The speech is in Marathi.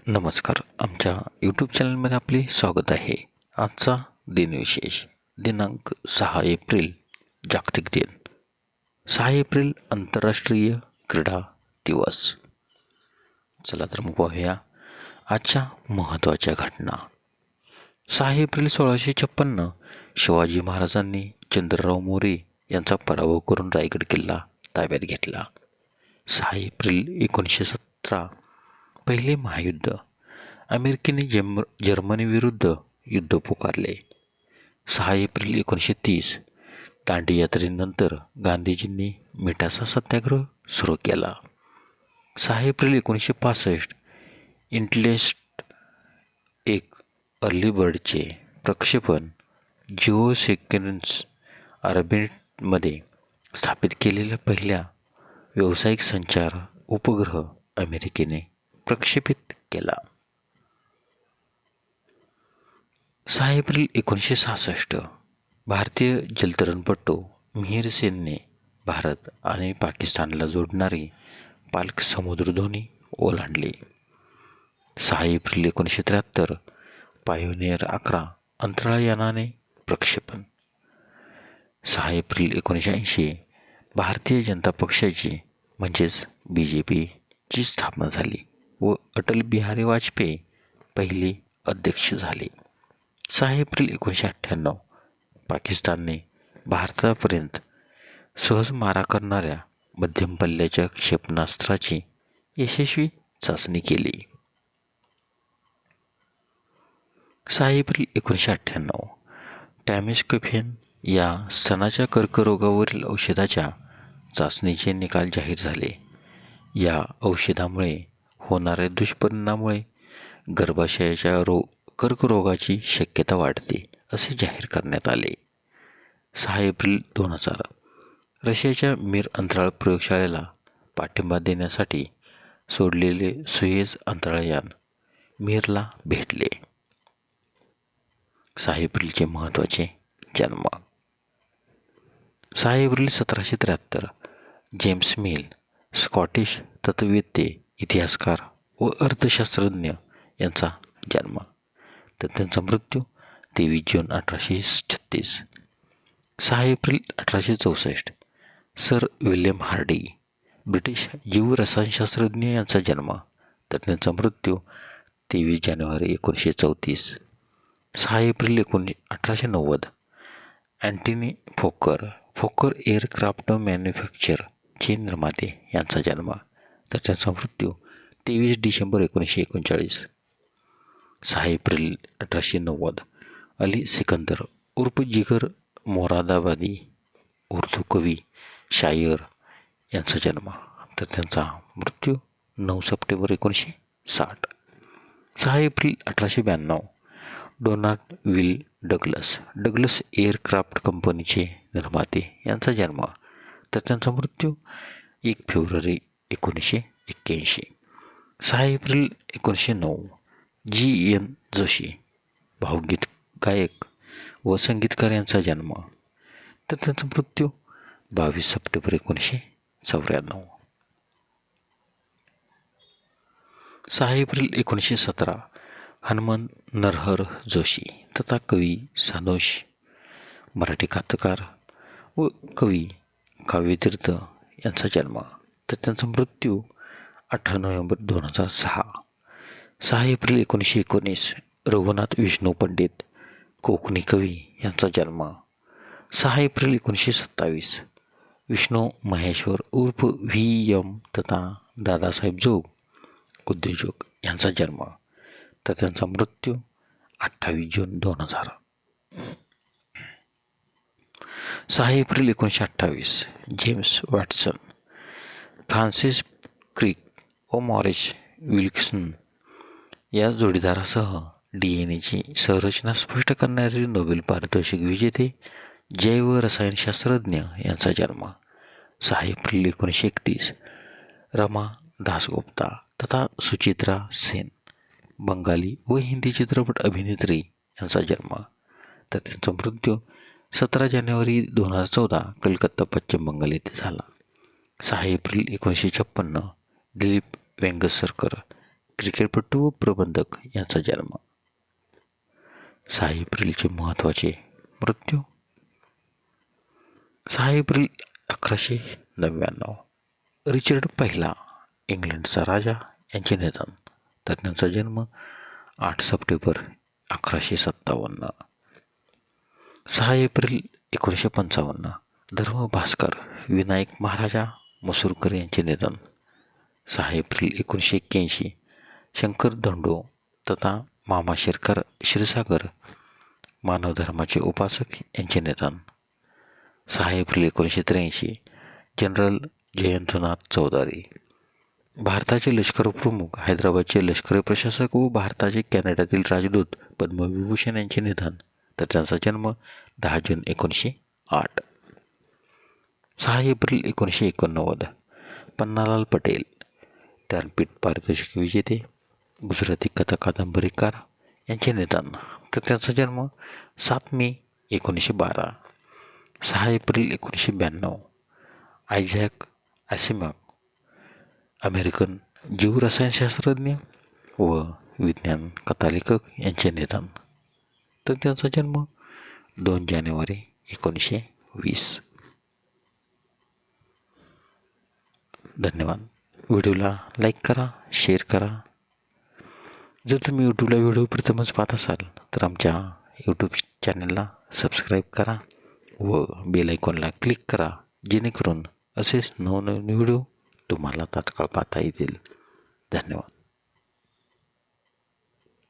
नमस्कार. आमच्या यूट्यूब चॅनलमध्ये आपले स्वागत आहे. आजचा दिनविशेष दिनांक 6 एप्रिल जागतिक दिन. 6 एप्रिल आंतरराष्ट्रीय क्रीडा दिवस. चला तर मग पाहूया आजच्या महत्त्वाच्या घटना. 6 एप्रिल 1656 शिवाजी महाराजांनी चंद्रराव मोरे यांचा पराभव करून रायगड किल्ला ताब्यात घेतला. 6 एप्रिल 1917 पहिले महायुद्ध. अमेरिकेने जर्मनीविरुद्ध युद्ध पुकारले. 6 एप्रिल 1930 दांडी यात्रेनंतर गांधीजींनी मिठाचा सत्याग्रह सुरू केला. 6 एप्रिल 1965 इंटेलेस्ट एक अर्ली बर्डचे प्रक्षेपण जिओ सेकंड्स ऑर्बिटमध्ये स्थापित केलेल्या पहिल्या व्यावसायिक संचार उपग्रह अमेरिकेने प्रक्षेपित केला. 6 एप्रिल 1966 भारतीय जलतरणपटू मिहिर सेनने भारत आणि पाकिस्तानला जोडणारी पाल्क समुद्रधुनी ओलांडली. 6 एप्रिल 1973 पायोनियर 11 अंतराळयानाने प्रक्षेपण. 6 एप्रिल 1980 भारतीय जनता पक्षाची म्हणजेच BJPची स्थापना झाली व अटल बिहारी वाजपेयी पहिले अध्यक्ष झाले. 6 एप्रिल 1998 पाकिस्तानने भारतापर्यंत सहज मारा करणाऱ्या मध्यम पल्ल्याच्या क्षेपणास्त्राची यशस्वी चाचणी केली. 6 एप्रिल 1998 टॅमिस्कोफेन या स्तनाच्या कर्करोगावरील औषधाच्या चाचणीचे निकाल जाहीर झाले. या औषधामुळे होणाऱ्या दुष्परिणामामुळे गर्भाशयाच्या कर्करोगाची शक्यता वाढते असे जाहीर करण्यात आले. 6 एप्रिल 2000 रशियाच्या मिर अंतराळ प्रयोगशाळेला पाठिंबा देण्यासाठी सोडलेले सुएझ अंतराळयान मिरला भेटले. 6 एप्रिलचे महत्त्वाचे जन्म. 6 एप्रिल 1773 जेम्स मिल स्कॉटिश तत्त्ववेत्ते, इतिहासकार व अर्थशास्त्रज्ञ यांचा जन्म. तर त्यांचा मृत्यू 23 जून 1836. 6 एप्रिल 1864 सर विल्यम हार्डी ब्रिटिश जीवरसायनशास्त्रज्ञ यांचा जन्म. तर त्यांचा मृत्यू 23 जानेवारी 1934. 6 एप्रिल 1890 अँटनी फोकर एअरक्राफ्ट मॅन्युफॅक्चरचे निर्माते यांचा जन्म. तर त्यांचा मृत्यू 23 डिसेंबर 1939. 6 एप्रिल 1890 अली सिकंदर उर्फ जिगर मोरादाबादी उर्दू कवी शायर यांचा जन्म. तर त्यांचा मृत्यू 9 September 1960. 6 April 1892 Donald will Douglas aircraft कंपनीचे निर्माते यांचा जन्म. तर त्यांचा मृत्यू 1 फेब्रुवारी 1981. 6 एप्रिल 1909 GN जोशी भावगीत गायक व संगीतकार यांचा जन्म. तर त्यांचा मृत्यू 22 सप्टेंबर 1994. 6 एप्रिल 1917 हनुमंत नरहर जोशी तथा कवी सानोश मराठी कथाकार व कवी काव्यतीर्थ यांचा जन्म. तर त्यांचा मृत्यू 18 नोव्हेंबर 2006. 6 एप्रिल 1919 रघुनाथ विष्णू पंडित कोकणी कवी यांचा जन्म. 6 एप्रिल 1927 विष्णू महेश्वर उर्फ VM तथा दादासाहेब जोग उद्योजक यांचा जन्म. तर त्यांचा मृत्यू 28 जून 2000. 6 एप्रिल 1928 जेम्स वॉटसन फ्रान्सिस क्रिक व मॉरिस विल्सन या जोडीदारासह DNAची संरचना स्पष्ट करणारे नोबेल पारितोषिक विजेते जैव रसायनशास्त्रज्ञ यांचा जन्म. 6 एप्रिल 1931 रमा दासगुप्ता तथा सुचित्रा सेन बंगाली व हिंदी चित्रपट अभिनेत्री यांचा जन्म. तर त्यांचा मृत्यू 17 जानेवारी 2014 कलकत्ता पश्चिम बंगाल येथे झाला. 6 एप्रिल 1956 दिलीप वेंगसरकर क्रिकेटपटू व प्रबंधक यांचा जन्म. 6 एप्रिलचे महत्त्वाचे मृत्यू. 6 एप्रिल 1199 रिचर्ड पहिला इंग्लंडचा राजा यांचे निधन. तर त्यांचा जन्म 8 सप्टेंबर 1157. 6 एप्रिल 1955 धर्मभास्कर विनायक महाराजा मसूरकर यांचे निधन. 6 एप्रिल 1981 शंकर धोंडो तथा मामा शिरकर क्षीरसागर मानवधर्माचे उपासक यांचे निधन. 6 एप्रिल 1983 जनरल जयंतनाथ चौधरी भारताचे लष्कर प्रमुख, हैदराबादचे लष्करी प्रशासक व भारताचे कॅनडातील राजदूत पद्मविभूषण यांचे निधन. तर त्यांचा जन्म 10 जून 1908. 6 एप्रिल 1989 पन्नालाल पटेल ज्ञानपीठ पारितोषिक विजेते, गुजराती कथा कादंबरीकार यांचे निधन. तर त्यांचा जन्म 7 मे 1912. 6 एप्रिल 1992 आयझॅक ॲसिमॉव अमेरिकन जीवरसायनशास्त्रज्ञ व विज्ञान कथालेखक यांचे निधन. तर त्यांचा जन्म 2 जानेवारी 1920. धन्यवाद. व्हिडिओला लाईक करा, शेअर करा. जर तुम्ही यूट्यूबला व्हिडिओ प्रथमच पाहत असाल तर आमच्या यूट्यूब चॅनलला सबस्क्राईब करा व बेल आयकॉनला क्लिक करा, जेणेकरून असेच नवनवीन व्हिडिओ तुम्हाला तात्काळ पाहता येतील. धन्यवाद.